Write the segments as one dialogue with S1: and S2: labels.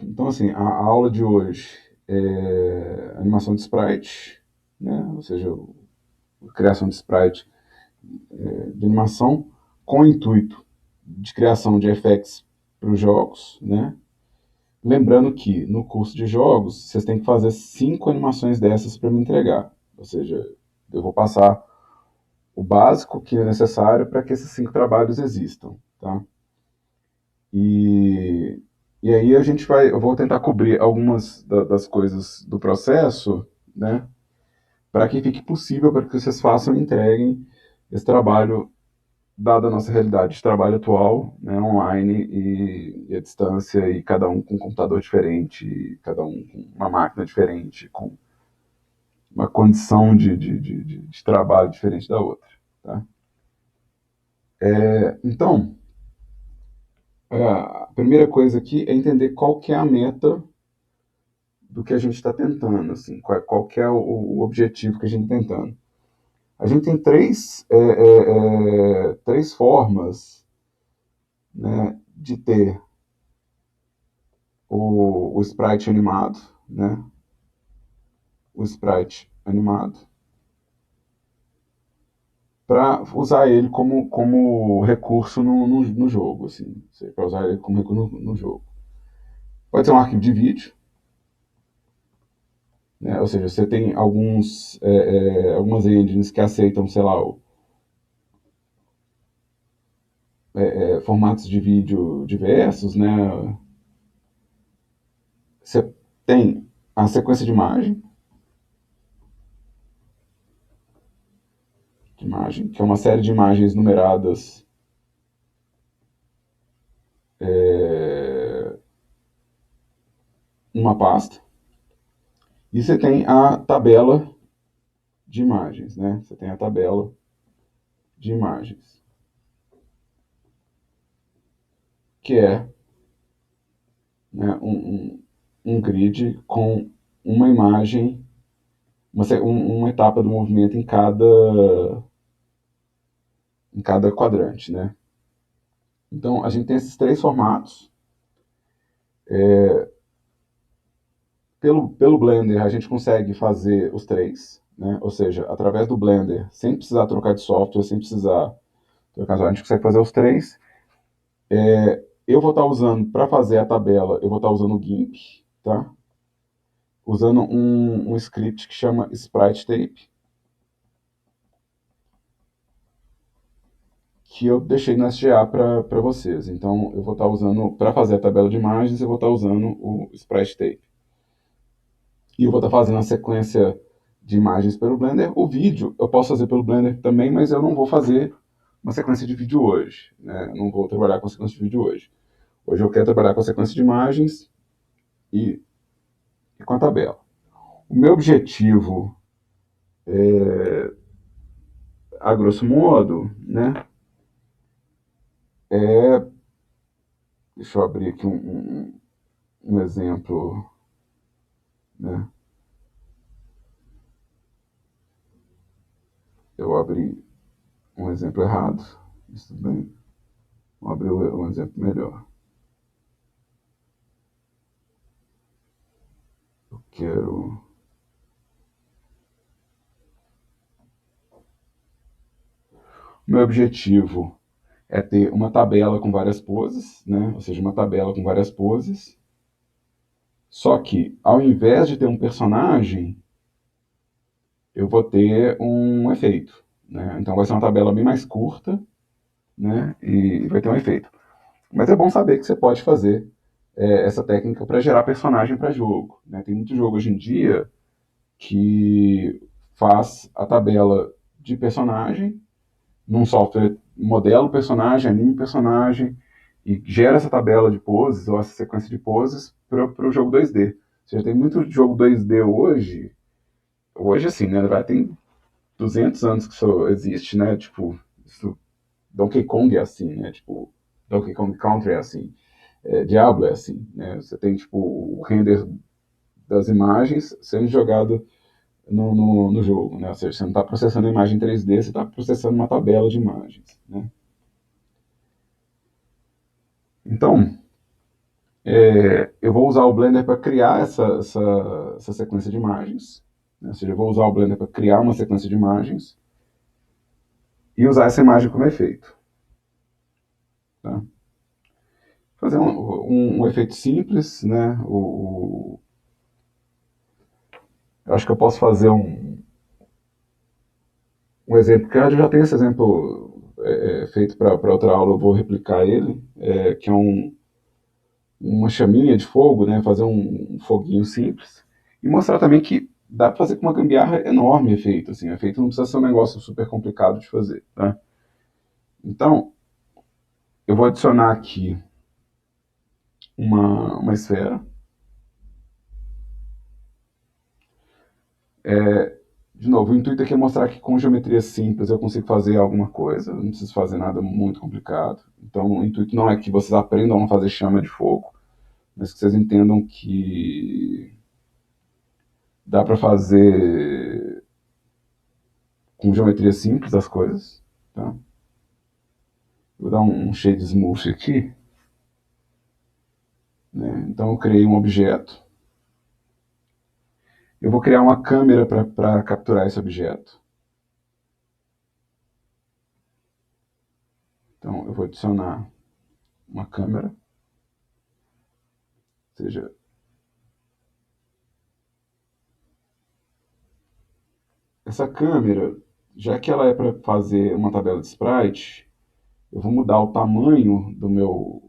S1: Então, assim, a aula de hoje é animação de sprite, né? Ou seja, a criação de sprite de animação com o intuito de criação de effects para os jogos, né? Lembrando que no curso de jogos vocês têm que fazer 5 animações dessas para me entregar. Ou seja, eu vou passar o básico que é necessário para que esses 5 trabalhos existam, tá? E, e aí eu vou tentar cobrir algumas das coisas do processo, né? Para que fique possível para que vocês façam e entreguem esse trabalho, dada a nossa realidade de trabalho atual, né, online e à distância, e cada um com um computador diferente, cada um com uma máquina diferente, com uma condição de trabalho diferente da outra. Tá? Então, a primeira coisa aqui é entender qual que é a meta do que a gente está tentando, assim, qual que é o objetivo que a gente está tentando. A gente tem três formas, né, de ter o sprite animado, né, o sprite animado, para usar ele como recurso no jogo, assim, para usar ele como recurso no jogo. Pode ser um arquivo de vídeo, né, ou seja, você tem algumas engines que aceitam, sei lá, formatos de vídeo diversos, né. Você tem a sequência de imagem, que é uma série de imagens numeradas numa pasta. E você tem a tabela de imagens, né? Você tem a tabela de imagens, que é, né, um grid com uma imagem, uma etapa do movimento em cada quadrante, né? Então, a gente tem esses três formatos. Pelo Blender, a gente consegue fazer os três, né? Ou seja, através do Blender, sem precisar trocar de software, sem precisar trocar, a gente consegue fazer os três. Eu vou estar usando, para fazer a tabela, eu vou estar usando o GIMP, tá? Usando um script que chama Sprite Tape, que eu deixei no SGA para vocês. Então, eu vou estar usando, para fazer a tabela de imagens, eu vou estar usando o Sprite Tape. E eu vou estar fazendo a sequência de imagens pelo Blender. O vídeo eu posso fazer pelo Blender também, mas eu não vou fazer uma sequência de vídeo hoje, né? Eu não vou trabalhar com a sequência de vídeo hoje. Hoje eu quero trabalhar com a sequência de imagens e com a tabela. O meu objetivo, a grosso modo, né, é... Deixa eu abrir aqui um exemplo, né? Eu abri um exemplo errado, isso bem. Vou abrir um exemplo melhor. Eu quero... Meu objetivo é ter uma tabela com várias poses, né? Ou seja, uma tabela com várias poses. Só que, ao invés de ter um personagem, eu vou ter um efeito, né? Então vai ser uma tabela bem mais curta, né? E vai ter um efeito. Mas é bom saber que você pode fazer essa técnica para gerar personagem para jogo, né? Tem muito jogo hoje em dia que faz a tabela de personagem num software, modela o personagem, anima o personagem e gera essa tabela de poses ou essa sequência de poses para o jogo 2D. Ou seja, tem muito jogo 2D hoje assim, né? Vai tem 200 anos que isso existe, né? Tipo, isso, Donkey Kong é assim, né? Tipo, Donkey Kong Country é assim, Diablo é assim, né? Você tem tipo o render das imagens sendo jogado no jogo, né? Ou seja, você não está processando a imagem 3D, você está processando uma tabela de imagens, né? Então, eu vou usar o Blender para criar essa sequência de imagens, né? Ou seja, eu vou usar o Blender para criar uma sequência de imagens e usar essa imagem como efeito. Tá? Fazer um efeito simples, né? Eu acho que eu posso fazer um exemplo, que eu já tenho esse exemplo feito para outra aula, eu vou replicar ele, que é uma chaminha de fogo, né? Fazer um foguinho simples e mostrar também que dá para fazer com uma gambiarra enorme efeito, assim, efeito não precisa ser um negócio super complicado de fazer, tá? Então, eu vou adicionar aqui uma esfera. De novo, o intuito aqui é mostrar que com geometria simples eu consigo fazer alguma coisa, não preciso fazer nada muito complicado. Então, o intuito não é que vocês aprendam a fazer chama de fogo, mas que vocês entendam que dá para fazer com geometria simples as coisas. Tá? Vou dar um shade smooth aqui. Né? Então, eu criei um objeto. Eu vou criar uma câmera para capturar esse objeto. Então, eu vou adicionar uma câmera. Ou seja, essa câmera, já que ela é para fazer uma tabela de sprite, eu vou mudar o tamanho do meu.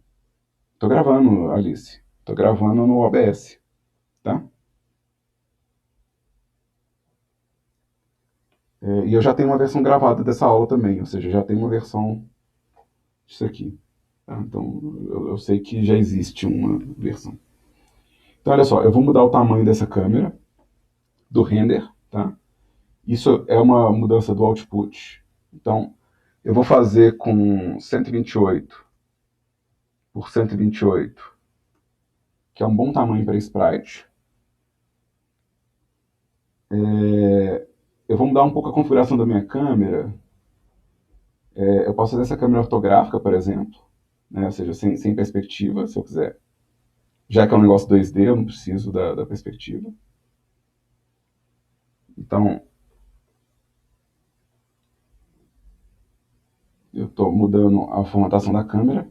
S1: Estou gravando, Alice. Estou gravando no OBS, tá? E eu já tenho uma versão gravada dessa aula também, ou seja, já tem uma versão disso aqui. Tá? Então, eu sei que já existe uma versão. Então, olha só, eu vou mudar o tamanho dessa câmera, do render, tá? Isso é uma mudança do output. Então, eu vou fazer com 128 por 128, que é um bom tamanho para sprite. Eu vou mudar um pouco a configuração da minha câmera. Eu posso fazer essa câmera ortográfica, por exemplo, né? Ou seja, sem perspectiva, se eu quiser. Já que é um negócio 2D, eu não preciso da perspectiva. Então, eu estou mudando a formatação da câmera.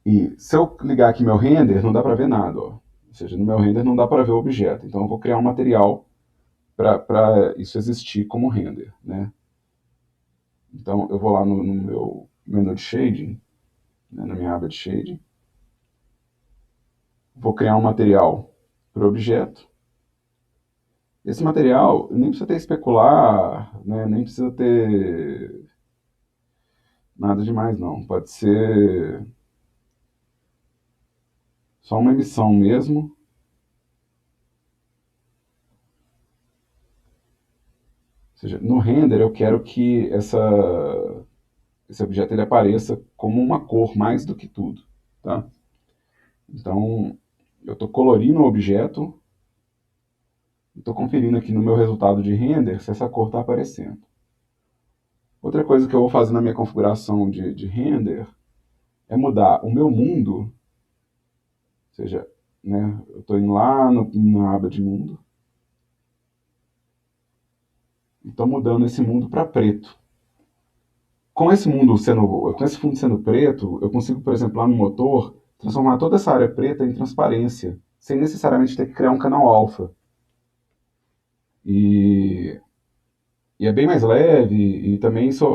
S1: E se eu ligar aqui meu render, não dá para ver nada. Ó. Ou seja, no meu render não dá para ver o objeto. Então, eu vou criar um material para isso existir como render. Né? Então, eu vou lá no meu menu de shading, né, na minha aba de shading. Vou criar um material para o objeto. Esse material nem precisa ter especular, né, nem precisa ter nada demais, não. Pode ser só uma emissão mesmo. Ou seja, no render eu quero que esse objeto ele apareça como uma cor mais do que tudo. Tá? Então, eu estou colorindo o objeto e estou conferindo aqui no meu resultado de render se essa cor está aparecendo. Outra coisa que eu vou fazer na minha configuração de render é mudar o meu mundo, ou seja, né, eu estou indo lá na aba de mundo e estou mudando esse mundo para preto. Com esse fundo sendo preto, eu consigo, por exemplo, lá no motor, transformar toda essa área preta em transparência, sem necessariamente ter que criar um canal alfa. E, e é bem mais leve, e também isso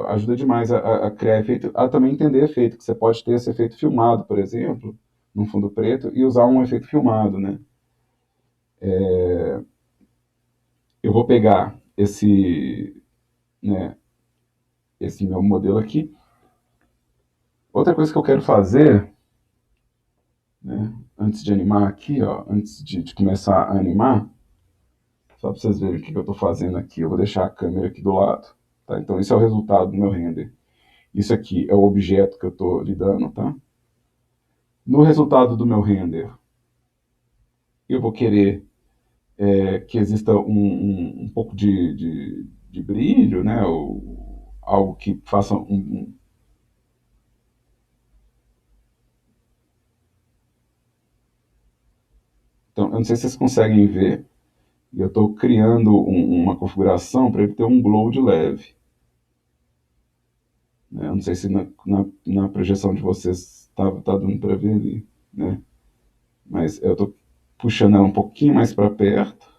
S1: ajuda demais a criar efeito, a também entender efeito, que você pode ter esse efeito filmado, por exemplo, num fundo preto, e usar um efeito filmado, né? Eu vou pegar né, esse meu modelo aqui. Outra coisa que eu quero fazer, né, antes de animar aqui, ó, antes de começar a animar, só para vocês verem o que eu estou fazendo aqui, eu vou deixar a câmera aqui do lado. Tá? Então, esse é o resultado do meu render. Isso aqui é o objeto que eu estou lidando. Tá? No resultado do meu render, eu vou querer que exista um pouco de brilho, né? Ou algo que faça não sei se vocês conseguem ver, e eu estou criando uma configuração para ele ter um glow de leve. Né? Eu não sei se na projeção de vocês tá dando para ver ali, né? Mas eu estou puxando ela um pouquinho mais para perto.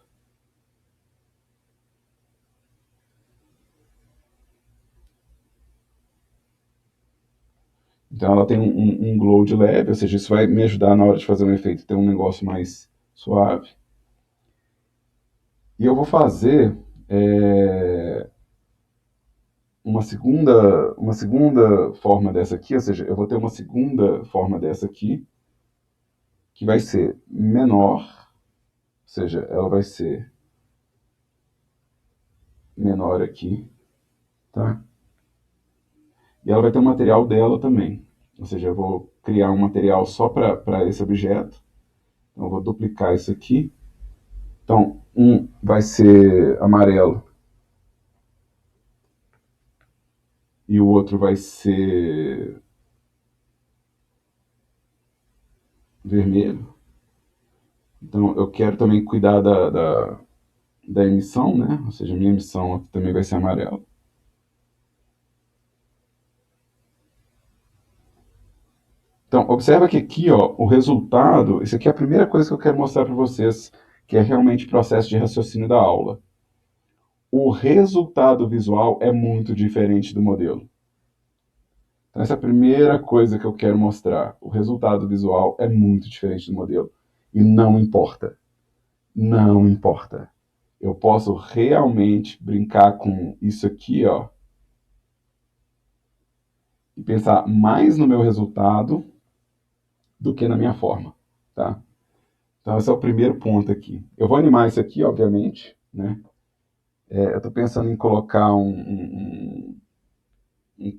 S1: Então ela tem um glow de leve, ou seja, isso vai me ajudar na hora de fazer um efeito ter um negócio mais suave. E eu vou fazer uma segunda forma dessa aqui, ou seja, eu vou ter uma segunda forma dessa aqui, que vai ser menor, ou seja, ela vai ser menor aqui, tá? E ela vai ter o material dela também, ou seja, eu vou criar um material só para esse objeto, então eu vou duplicar isso aqui, então um vai ser amarelo e o outro vai ser vermelho, então eu quero também cuidar da emissão, né? Ou seja, a minha emissão aqui também vai ser amarela. Então, observa que aqui, ó, o resultado, isso aqui é a primeira coisa que eu quero mostrar para vocês, que é realmente o processo de raciocínio da aula. O resultado visual é muito diferente do modelo. Então, essa é a primeira coisa que eu quero mostrar. O resultado visual é muito diferente do modelo. E não importa. Não importa. Eu posso realmente brincar com isso aqui, ó, e pensar mais no meu resultado do que na minha forma, tá? Então esse é o primeiro ponto aqui. Eu vou animar isso aqui, obviamente, né? Eu estou pensando em colocar um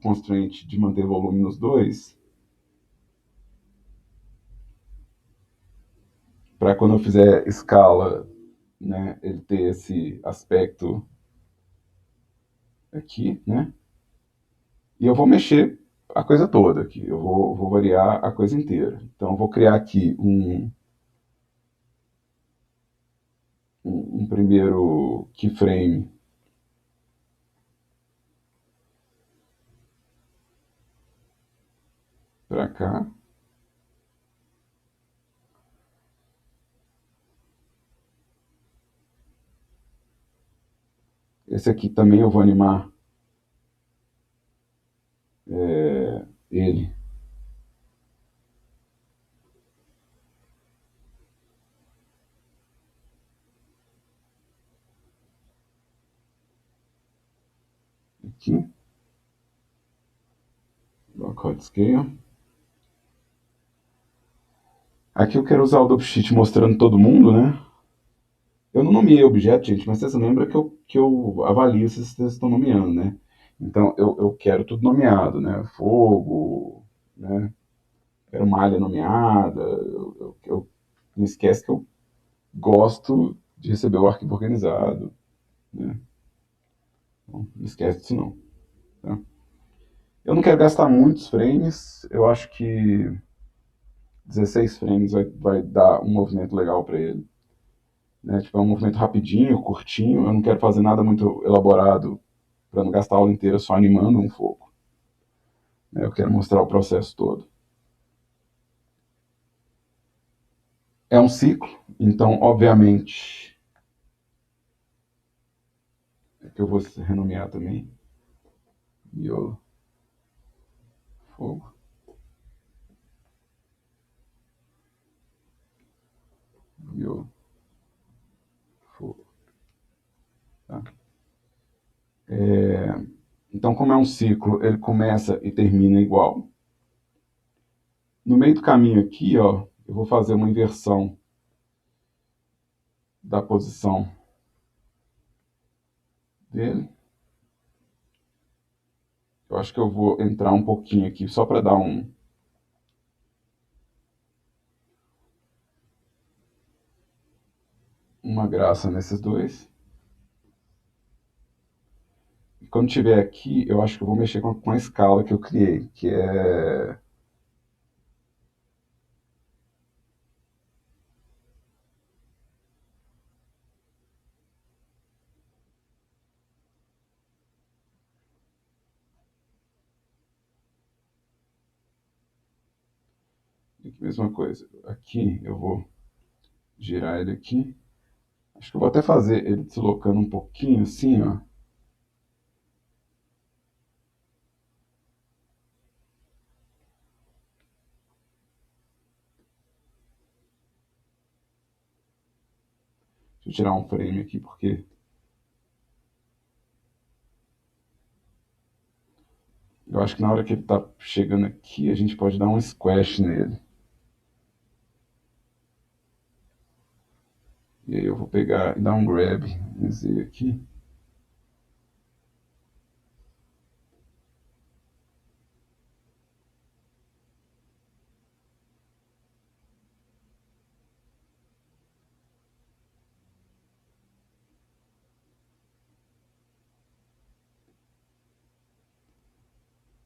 S1: constraint de manter volume nos dois, para quando eu fizer escala, né, ele ter esse aspecto aqui, né? E eu vou mexer a coisa toda aqui, eu vou variar a coisa inteira. Então eu vou criar aqui um primeiro keyframe para cá. Esse aqui também eu vou animar ele. Aqui. Lockout Scale. Aqui eu quero usar o Dupsheet mostrando todo mundo, né? Eu não nomeei objeto, gente, mas vocês lembram que eu avalio se vocês estão nomeando, né? Então eu quero tudo nomeado, né? Fogo, né? Quero malha nomeada. Não esquece que eu gosto de receber o arquivo organizado, né? Então, não esquece disso não. Tá? Eu não quero gastar muitos frames, eu acho que 16 frames vai dar um movimento legal para ele. Né? Tipo, é um movimento rapidinho, curtinho, eu não quero fazer nada muito elaborado para não gastar a aula inteira só animando um fogo. Né? Eu quero mostrar o processo todo. É um ciclo, então, obviamente, é que eu vou renomear também. Miolo, fogo, miolo, fogo. Tá? Então, como é um ciclo, ele começa e termina igual. No meio do caminho aqui, ó, eu vou fazer uma inversão da posição dele. Eu acho que eu vou entrar um pouquinho aqui, só para dar uma graça nesses dois. E quando tiver aqui, eu acho que eu vou mexer com a escala que eu criei, que é mesma coisa. Aqui eu vou girar ele aqui. Acho que eu vou até fazer ele deslocando um pouquinho assim, ó. Deixa eu tirar um frame aqui, porque eu acho que na hora que ele tá chegando aqui, a gente pode dar um squash nele. E aí eu vou pegar e dar um grab em Z aqui.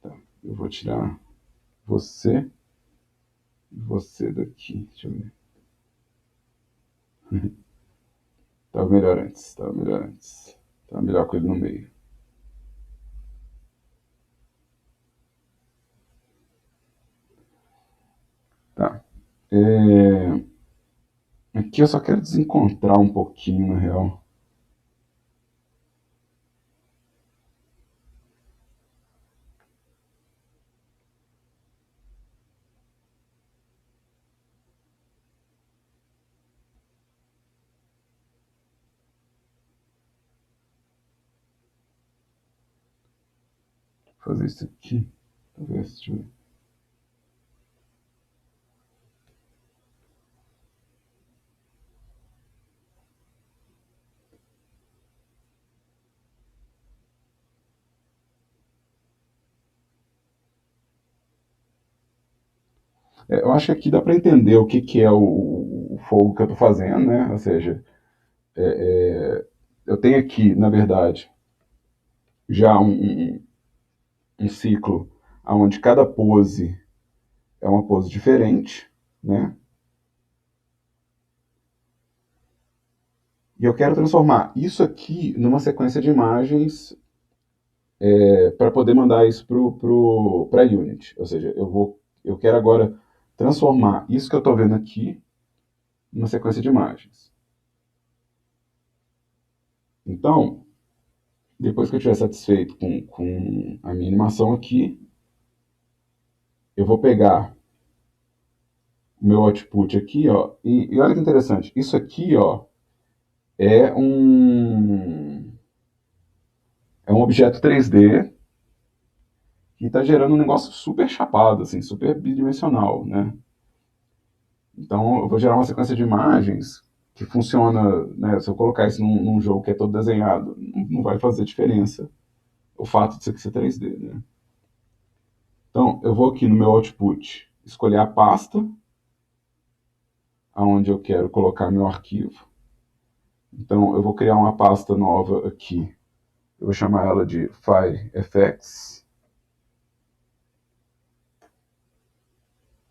S1: Tá, eu vou tirar você e você daqui. Deixa eu ver. Tava melhor antes, tava melhor antes. Tava melhor com ele no meio. Tá. É, aqui eu só quero desencontrar um pouquinho, na real. Vou fazer isso aqui. Talvez, deixa eu ver. É, eu acho que aqui dá para entender o que, que é o fogo que eu estou fazendo, né? Ou seja, eu tenho aqui, na verdade, já um ciclo onde cada pose é uma pose diferente, né? E eu quero transformar isso aqui numa sequência de imagens para poder mandar isso para a Unity. Ou seja, eu quero agora transformar isso que eu estou vendo aqui numa sequência de imagens. Então, depois que eu estiver satisfeito com a minha animação aqui, eu vou pegar o meu output aqui, ó, e olha que interessante, isso aqui, ó, é é um objeto 3D que está gerando um negócio super chapado, assim, super bidimensional, né? Então, eu vou gerar uma sequência de imagens que funciona, né? Se eu colocar isso num jogo que é todo desenhado, não vai fazer diferença o fato de isso aqui ser 3D, né? Então, eu vou aqui no meu output escolher a pasta onde eu quero colocar meu arquivo. Então, eu vou criar uma pasta nova aqui. Eu vou chamar ela de Fire Effects.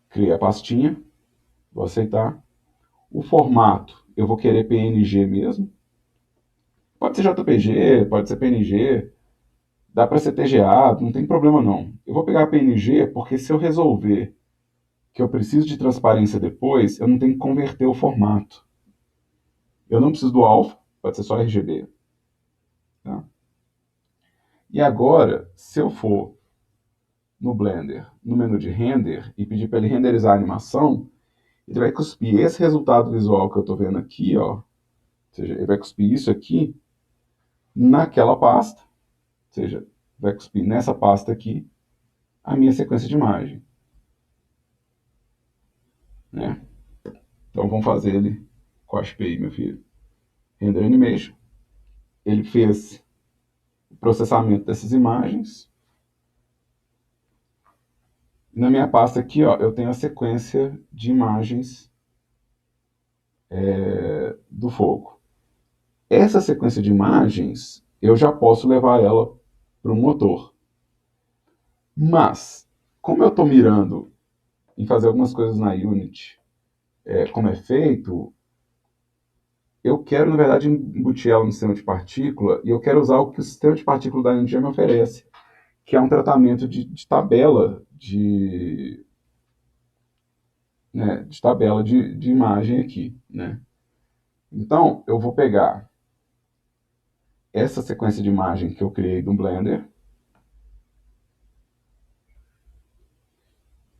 S1: Criei a pastinha. Vou aceitar. O formato, eu vou querer PNG mesmo. Pode ser JPG, pode ser PNG. Dá para ser TGA, não tem problema não. Eu vou pegar a PNG porque se eu resolver que eu preciso de transparência depois, eu não tenho que converter o formato. Eu não preciso do alpha, pode ser só RGB. Tá? E agora, se eu for no Blender, no menu de render, e pedir para ele renderizar a animação, ele vai cuspir esse resultado visual que eu estou vendo aqui, ó, ou seja, ele vai cuspir isso aqui naquela pasta, ou seja, vai cuspir nessa pasta aqui a minha sequência de imagem. Né? Então vamos fazer ele cospe aí, meu filho. Render Animation. Ele fez o processamento dessas imagens. Na minha pasta aqui, ó, eu tenho a sequência de imagens do fogo. Essa sequência de imagens, eu já posso levar ela para o motor. Mas, como eu estou mirando em fazer algumas coisas na Unity, como é feito, eu quero, na verdade, embutir ela no sistema de partícula e eu quero usar o que o sistema de partícula da Unity me oferece, que é um tratamento de tabela né, de tabela de imagem aqui, né? Então, eu vou pegar essa sequência de imagem que eu criei do Blender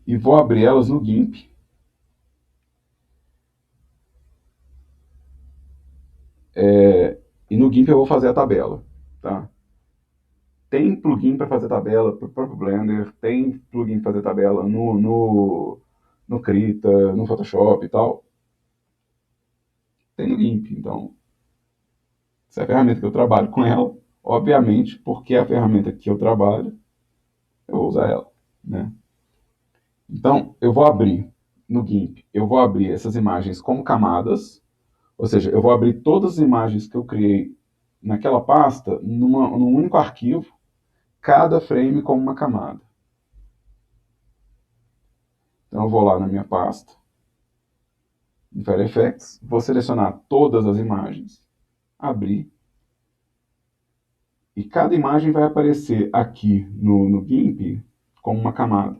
S1: e vou abrir elas no GIMP. E no GIMP eu vou fazer a tabela, tá? Tem plugin para fazer tabela para o próprio Blender, tem plugin para fazer tabela no Krita, no Photoshop e tal. Tem no GIMP, então, essa é a ferramenta que eu trabalho com ela. Obviamente, porque é a ferramenta que eu trabalho, eu vou usar ela, né? Então, eu vou abrir no GIMP, eu vou abrir essas imagens como camadas, ou seja, eu vou abrir todas as imagens que eu criei naquela pasta num único arquivo, cada frame como uma camada. Então, eu vou lá na minha pasta, em After Effects, vou selecionar todas as imagens, abrir, e cada imagem vai aparecer aqui no GIMP como uma camada.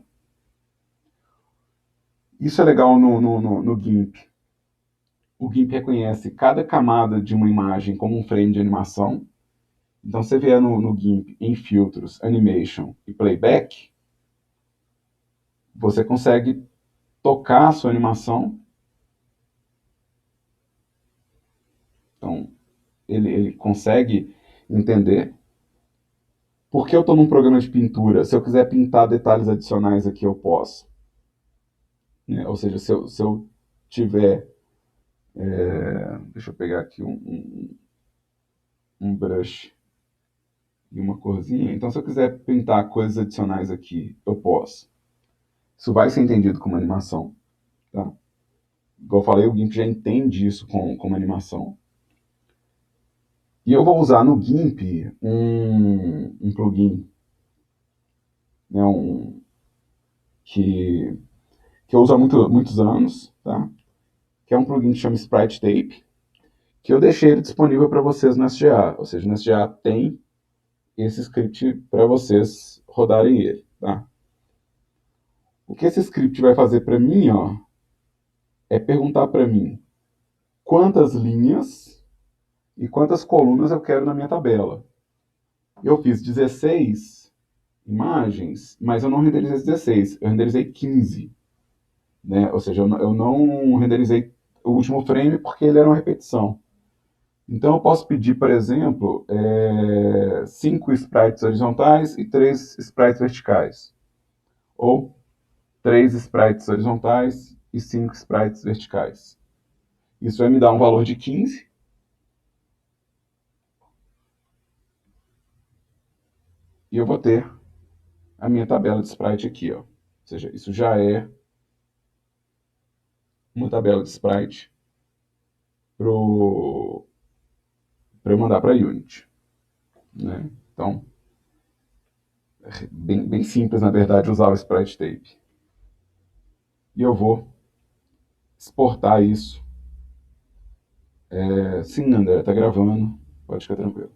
S1: Isso é legal no GIMP. O GIMP reconhece cada camada de uma imagem como um frame de animação. Então, você vier no GIMP em filtros, animation e playback, você consegue tocar a sua animação. Então, ele consegue entender. Porque eu estou num programa de pintura, se eu quiser pintar detalhes adicionais aqui, eu posso. Né? Ou seja, se eu tiver. Deixa eu pegar aqui um brush e uma corzinha. Então, se eu quiser pintar coisas adicionais aqui, eu posso. Isso vai ser entendido como animação. Tá? Igual eu falei, o GIMP já entende isso como animação. E eu vou usar no GIMP um plugin, né, que, que eu uso há muitos anos, tá? Que é um plugin que chama Sprite Tape, que eu deixei ele disponível para vocês no SGA. Ou seja, no SGA tem esse script para vocês rodarem ele. Tá? O que esse script vai fazer para mim, ó, é perguntar para mim quantas linhas e quantas colunas eu quero na minha tabela. Eu fiz 16 imagens, mas eu não renderizei 16, eu renderizei 15. Né? Ou seja, eu não renderizei o último frame porque ele era uma repetição. Então eu posso pedir, por exemplo, 5 sprites horizontais e 3 sprites verticais. Ou 3 sprites horizontais e 5 sprites verticais. Isso vai me dar um valor de 15. E eu vou ter a minha tabela de sprite aqui. Ó. Ou seja, isso já é uma tabela de sprite para eu mandar para a Unity. Né? Então, é bem simples, na verdade, usar o Sprite Tape. E eu vou exportar isso. Sim, André, tá gravando. Pode ficar tranquilo.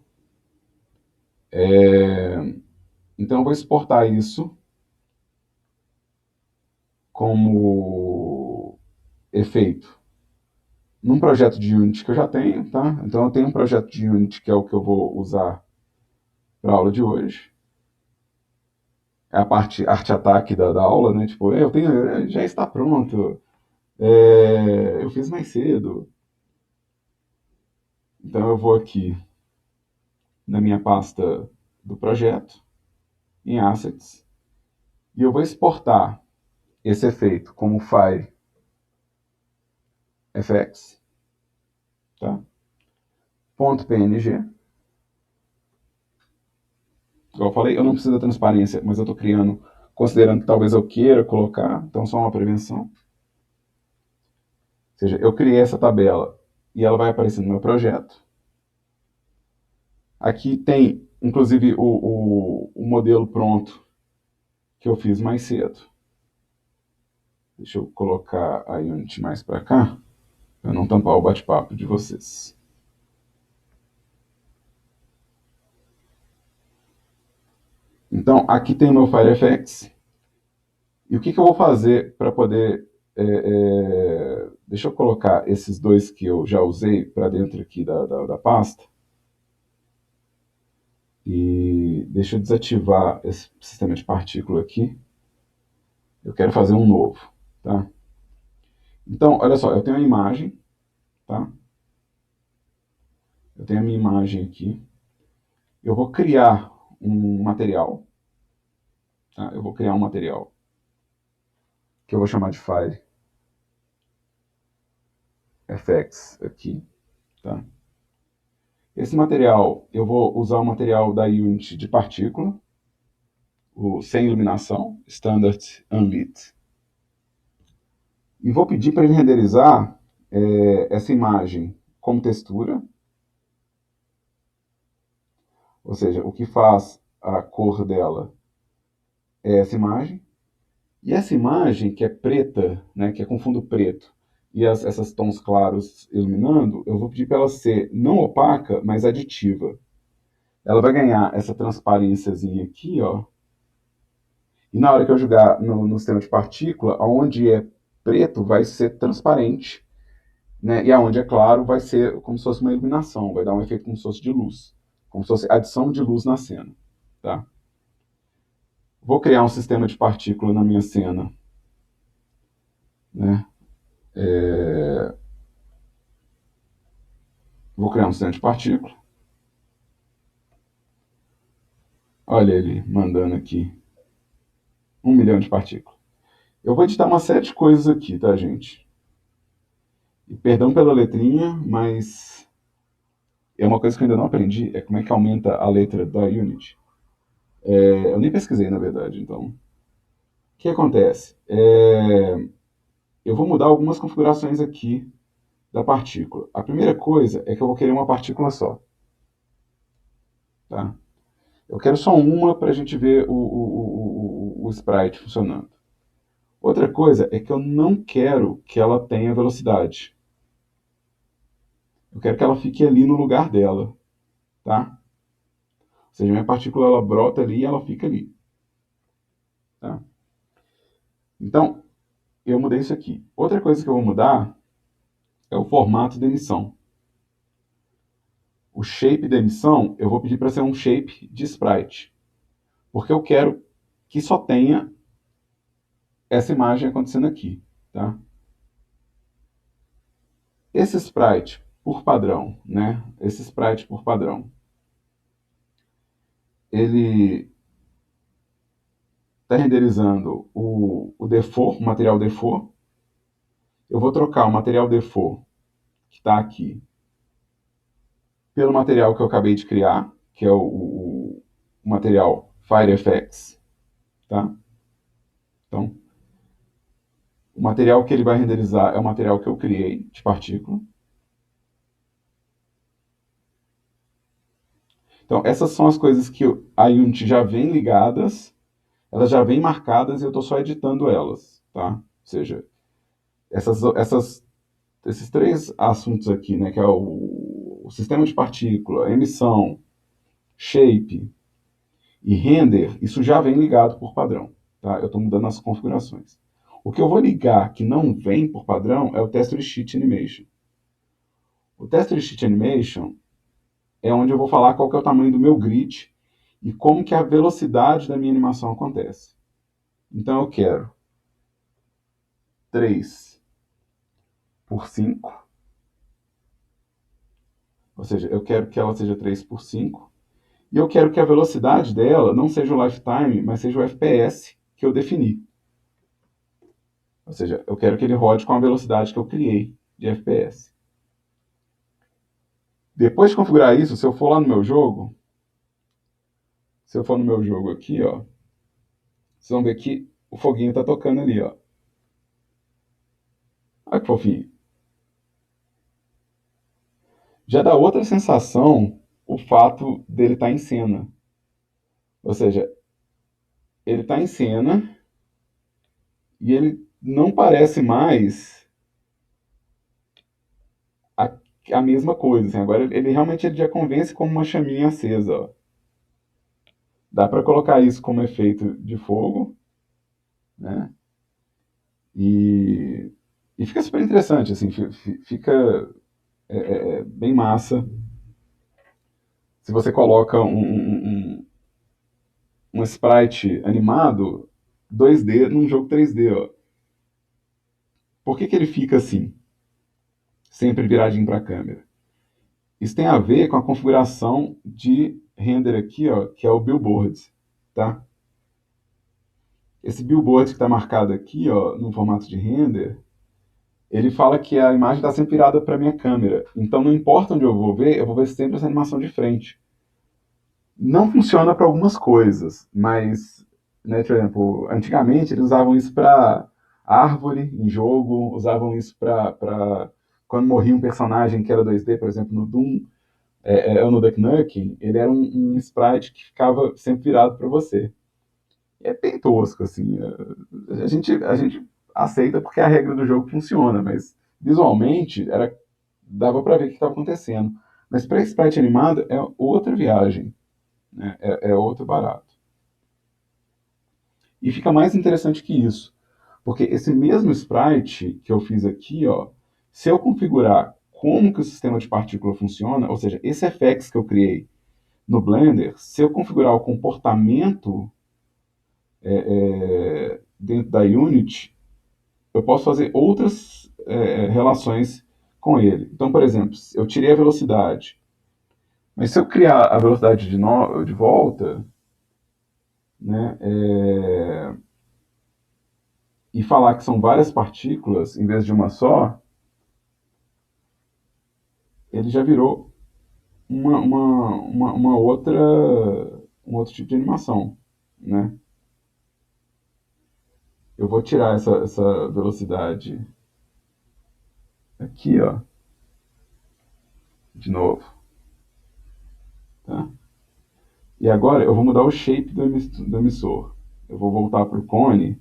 S1: Então, eu vou exportar isso como efeito num projeto de Unity que eu já tenho, tá? Então, eu tenho um projeto de Unity que é o que eu vou usar para a aula de hoje. É a parte arte-ataque da aula, né? Tipo, já está pronto. Eu fiz mais cedo. Então, eu vou aqui na minha pasta do projeto, em Assets, e eu vou exportar esse efeito como file FX, tá? .png. Igual eu falei, eu não preciso da transparência, mas eu estou criando, considerando que talvez eu queira colocar, então só uma prevenção. Ou seja, eu criei essa tabela e ela vai aparecer no meu projeto. Aqui tem, inclusive, o modelo pronto que eu fiz mais cedo. Deixa eu colocar a Unity mais para cá, para não tampar o bate-papo de vocês. Então, aqui tem o meu FireFX. E o que eu vou fazer para poder deixa eu colocar esses dois que eu já usei para dentro aqui da pasta. E deixa eu desativar esse sistema de partícula aqui. Eu quero fazer um novo, tá? Então, olha só, eu tenho a imagem, tá? Eu tenho a minha imagem aqui. Eu vou criar um material, tá? Eu vou criar um material que eu vou chamar de File FX aqui, tá? Esse material, eu vou usar o material da Unity de partícula, o sem iluminação, Standard Unlit. E vou pedir para ele renderizar essa imagem como textura, ou seja, o que faz a cor dela é essa imagem. E essa imagem que é preta, né, que é com fundo preto, e essas tons claros iluminando, eu vou pedir para ela ser não opaca, mas aditiva. Ela vai ganhar essa transparênciazinha aqui, ó. E na hora que eu jogar no sistema de partícula, onde é preto vai ser transparente, né? E aonde é claro vai ser como se fosse uma iluminação, vai dar um efeito como se fosse de luz, como se fosse adição de luz na cena, tá? Vou criar um sistema de partícula na minha cena, né? Vou criar um sistema de partícula. Olha ele mandando aqui 1 milhão de partículas. Eu vou editar uma série de coisas aqui, tá, gente? E perdão pela letrinha, mas é uma coisa que eu ainda não aprendi, é como é que aumenta a letra da Unity. Eu nem pesquisei, na verdade, então. O que acontece? Eu vou mudar algumas configurações aqui da partícula. A primeira coisa é que eu vou querer uma partícula só. Tá? Eu quero só uma para a gente ver o sprite funcionando. Outra coisa é que eu não quero que ela tenha velocidade. Eu quero que ela fique ali no lugar dela. Tá? Ou seja, minha partícula ela brota ali e ela fica ali. Tá? Então, eu mudei isso aqui. Outra coisa que eu vou mudar é o formato da emissão. O shape da emissão, eu vou pedir para ser um shape de sprite. Porque eu quero que só tenha essa imagem acontecendo aqui. Tá? Esse sprite por padrão, né? Esse sprite por padrão, ele está renderizando o default, o material default. Eu vou trocar o material default que está aqui pelo material que eu acabei de criar, que é o material FireFX, tá? Então, o material que ele vai renderizar é o material que eu criei de partícula. Então, essas são as coisas que a Unity já vem ligadas, elas já vêm marcadas e eu estou só editando elas, tá? Ou seja, esses três assuntos aqui, né, que é o sistema de partícula, emissão, shape e render, isso já vem ligado por padrão, tá? Eu estou mudando as configurações. O que eu vou ligar que não vem por padrão é o Texture Sheet Animation. O Texture Sheet Animation é onde eu vou falar qual que é o tamanho do meu grid e como que a velocidade da minha animação acontece. Então eu quero 3 por 5, ou seja, eu quero que ela seja 3 por 5, e eu quero que a velocidade dela não seja o lifetime, mas seja o FPS que eu defini. Ou seja, eu quero que ele rode com a velocidade que eu criei de FPS. Depois de configurar isso, se eu for lá no meu jogo, se eu for no meu jogo aqui, ó, vocês vão ver que o foguinho está tocando ali, ó. Olha que fofinho. Já dá outra sensação o fato dele estar em cena. Ou seja, ele está em cena e ele não parece mais a, a mesma coisa. Assim. Agora ele realmente ele já convence como uma chaminha acesa. Ó. Dá para colocar isso como efeito de fogo, né? E, e fica super interessante, assim, fica bem massa se você coloca um sprite animado 2D num jogo 3D. Ó. Por que ele fica assim, sempre viradinho para a câmera? Isso tem a ver com a configuração de render aqui, ó, que é o billboard, tá? Esse billboard que está marcado aqui, ó, no formato de render, ele fala que a imagem está sempre virada para a minha câmera. Então não importa onde eu vou ver sempre essa animação de frente. Não funciona para algumas coisas, mas, né, por exemplo, antigamente eles usavam isso para árvore em jogo, usavam isso para quando morria um personagem que era 2D, por exemplo, no Doom, ou no Duck Nukem, ele era um sprite que ficava sempre virado para você. É bem tosco, assim. A gente aceita porque a regra do jogo funciona, mas visualmente dava para ver o que estava acontecendo. Mas para sprite animado é outra viagem, né? É outro barato. E fica mais interessante que isso, porque esse mesmo sprite que eu fiz aqui, ó, se eu configurar como que o sistema de partícula funciona, ou seja, esse FX que eu criei no Blender, se eu configurar o comportamento dentro da Unity, eu posso fazer outras relações com ele. Então, por exemplo, eu tirei a velocidade, mas se eu criar a velocidade de volta, né, e falar que são várias partículas em vez de uma só, ele já virou uma outra, um outro tipo de animação, né? Eu vou tirar essa velocidade aqui, ó, de novo, tá? E agora eu vou mudar o shape do emissor. Eu vou voltar para o cone.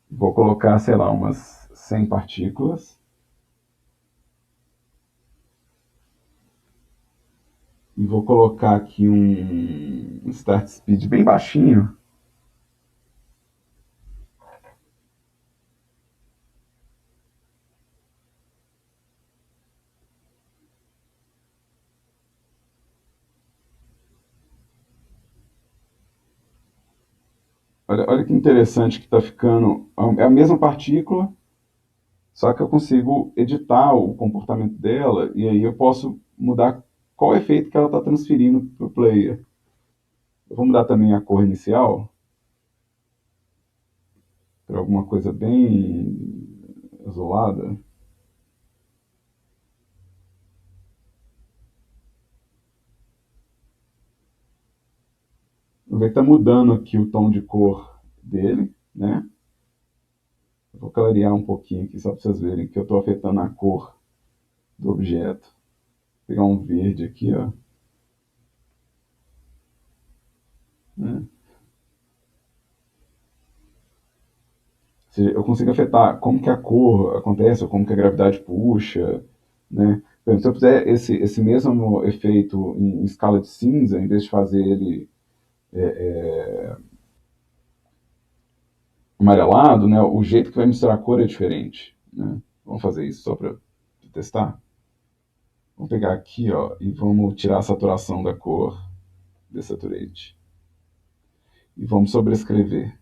S1: Vou colocar, sei lá, umas 100 partículas. E vou colocar aqui um start speed bem baixinho. Olha que interessante que está ficando. É a mesma partícula, só que eu consigo editar o comportamento dela e aí eu posso mudar qual efeito que ela está transferindo para o player. Eu vou mudar também a cor inicial para alguma coisa bem isolada. Vou ver que está mudando aqui o tom de cor dele, né? Eu vou clarear um pouquinho aqui só para vocês verem que eu estou afetando a cor do objeto. Vou pegar um verde aqui, ó. Né? Ou seja, eu consigo afetar como que a cor acontece, ou como que a gravidade puxa, né? Por exemplo, se eu fizer esse mesmo efeito em escala de cinza, em vez de fazer ele amarelado, né, o jeito que vai misturar a cor é diferente. Né? Vamos fazer isso só para testar? Vamos pegar aqui, ó, e vamos tirar a saturação da cor, desaturate. E vamos sobrescrever.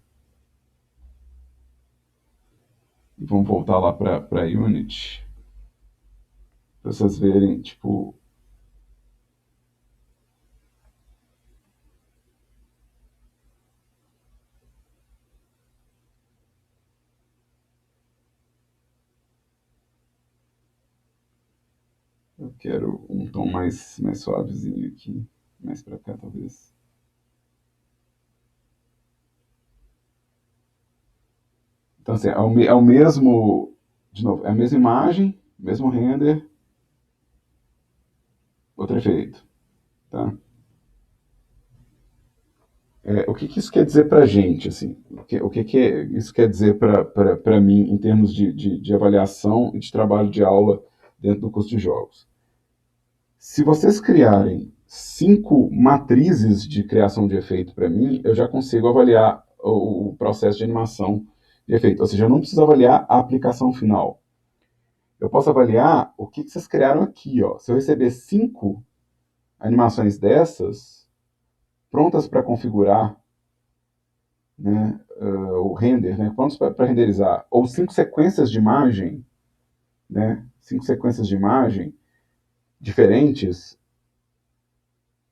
S1: E vamos voltar lá para Unity, para vocês verem, tipo, eu quero um tom mais suavezinho aqui, mais para cá talvez. Então, assim, é o mesmo, de novo, é a mesma imagem, mesmo render, outro efeito, tá? O que, que isso quer dizer para a gente, assim? O que isso quer dizer para mim em termos de avaliação e de trabalho de aula dentro do curso de jogos? Se vocês criarem 5 matrizes de criação de efeito para mim, eu já consigo avaliar o processo de animação de efeito. Ou seja, eu não preciso avaliar a aplicação final. Eu posso avaliar o que vocês criaram aqui. Ó. Se eu receber 5 animações dessas, prontas para configurar, né, o render, né, prontas para renderizar, ou 5 sequências de imagem, né, 5 sequências de imagem diferentes,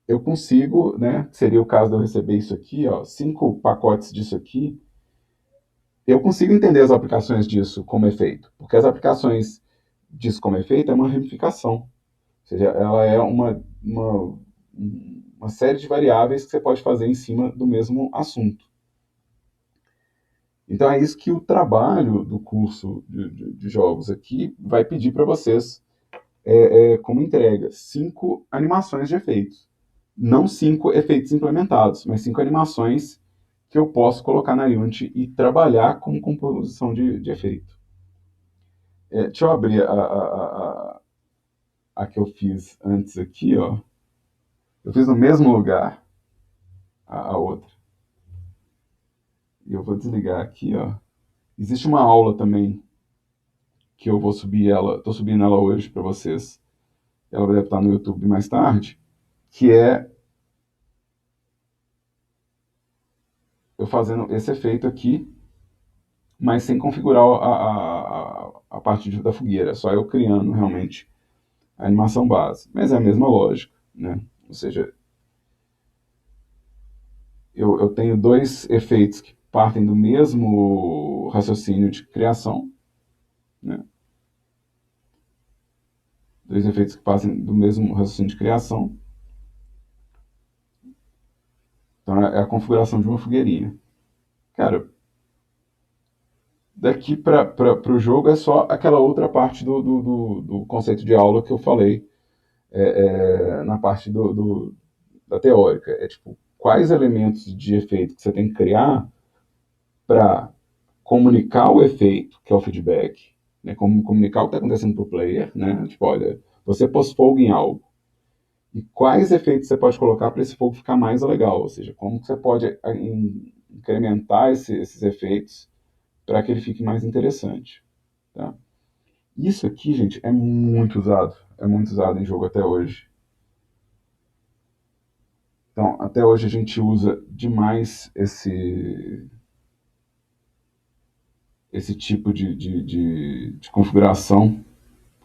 S1: eu consigo, né, seria o caso de eu receber isso aqui, ó, 5 pacotes disso aqui, eu consigo entender as aplicações disso como efeito, porque as aplicações disso como efeito é uma ramificação, ou seja, ela é uma série de variáveis que você pode fazer em cima do mesmo assunto. Então é isso que o trabalho do curso de jogos aqui vai pedir para vocês como entrega: 5 animações de efeitos. Não 5 efeitos implementados, mas 5 animações que eu posso colocar na Unity e trabalhar com composição de efeito. Deixa eu abrir a que eu fiz antes aqui, ó. Eu fiz no mesmo lugar a outra. E eu vou desligar aqui, ó. Existe uma aula também que eu vou subir ela, estou subindo ela hoje para vocês. Ela deve estar no YouTube mais tarde, que é eu fazendo esse efeito aqui, mas sem configurar a parte da fogueira, só eu criando realmente a animação base. Mas é a mesma lógica, né? Ou seja, eu tenho 2 efeitos que partem do mesmo raciocínio de criação, né? 2 efeitos que partem do mesmo raciocínio de criação. Então é a configuração de uma fogueirinha. Cara, daqui para o jogo é só aquela outra parte do conceito de aula que eu falei na parte da teórica. É tipo, quais elementos de efeito que você tem que criar para comunicar o efeito, que é o feedback, né? Como comunicar o que está acontecendo para o player, né? Tipo, olha, você pôs fogo em algo. E quais efeitos você pode colocar para esse fogo ficar mais legal? Ou seja, como que você pode incrementar esses efeitos para que ele fique mais interessante. Tá? Isso aqui, gente, é muito usado. É muito usado em jogo até hoje. Então, até hoje a gente usa demais esse tipo de configuração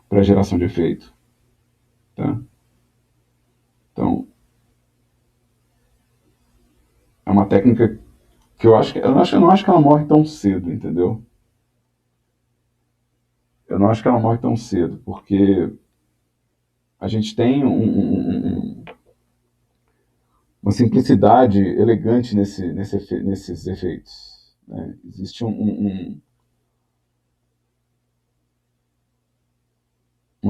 S1: para geração de efeito. Tá? Então, é uma técnica que eu não acho que ela morre tão cedo, entendeu? Eu não acho que ela morre tão cedo, porque a gente tem uma simplicidade elegante nesses efeitos. Né? Existe uma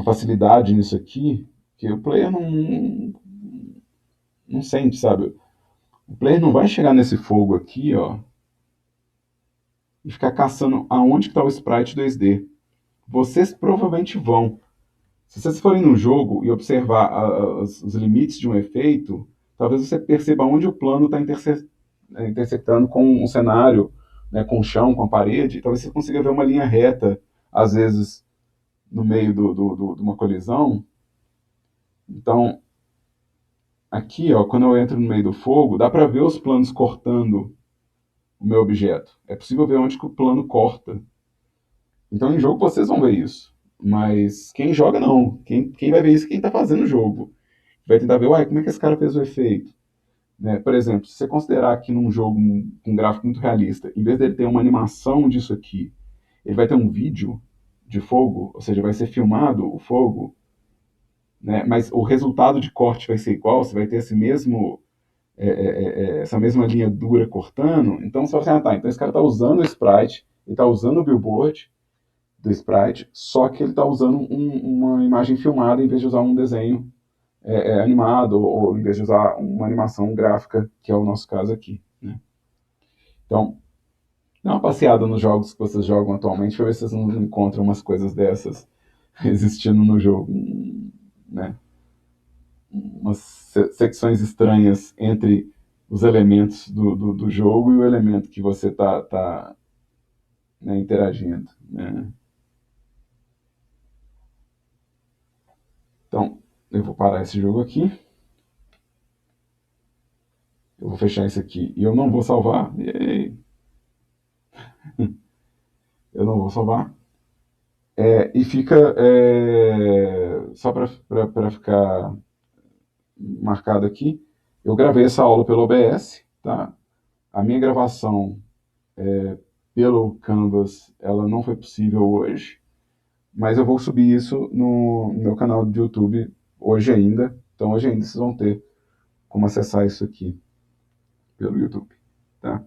S1: facilidade nisso aqui que o player não sente, sabe? O player não vai chegar nesse fogo aqui, ó, e ficar caçando aonde que está o sprite 2D. Vocês provavelmente vão. Se vocês forem no jogo e observar os limites de um efeito, talvez você perceba onde o plano está intersectando com o cenário, né, com o chão, com a parede. Talvez você consiga ver uma linha reta, às vezes, no meio de uma colisão. Então, aqui, ó, quando eu entro no meio do fogo, dá para ver os planos cortando o meu objeto. É possível ver onde que o plano corta. Então, em jogo, vocês vão ver isso. Mas quem joga, não. Quem vai ver isso é quem está fazendo o jogo. Vai tentar ver, uai, como é que esse cara fez o efeito? Né? Por exemplo, se você considerar que num jogo com um gráfico muito realista, em vez dele ter uma animação disso aqui, ele vai ter um vídeo de fogo, ou seja, vai ser filmado o fogo, né? Mas o resultado de corte vai ser igual, você vai ter essa mesma linha dura cortando. Então você fala assim, tá, então esse cara está usando o sprite, ele está usando o billboard do sprite, só que ele está usando uma imagem filmada em vez de usar um desenho animado, ou em vez de usar uma animação gráfica, que é o nosso caso aqui. Né? Então, dá uma passeada nos jogos que vocês jogam atualmente para ver se vocês não encontram umas coisas dessas existindo no jogo. Né? umas secções estranhas entre os elementos do jogo e o elemento que você está né, interagindo. Né? Então, eu vou parar esse jogo aqui. Eu vou fechar isso aqui e eu não vou salvar. Eu não vou salvar. E fica só para ficar marcado aqui. Eu gravei essa aula pelo OBS, tá? A minha gravação pelo Canvas, ela não foi possível hoje, mas eu vou subir isso no meu canal do YouTube hoje ainda. Então hoje ainda vocês vão ter como acessar isso aqui pelo YouTube, tá?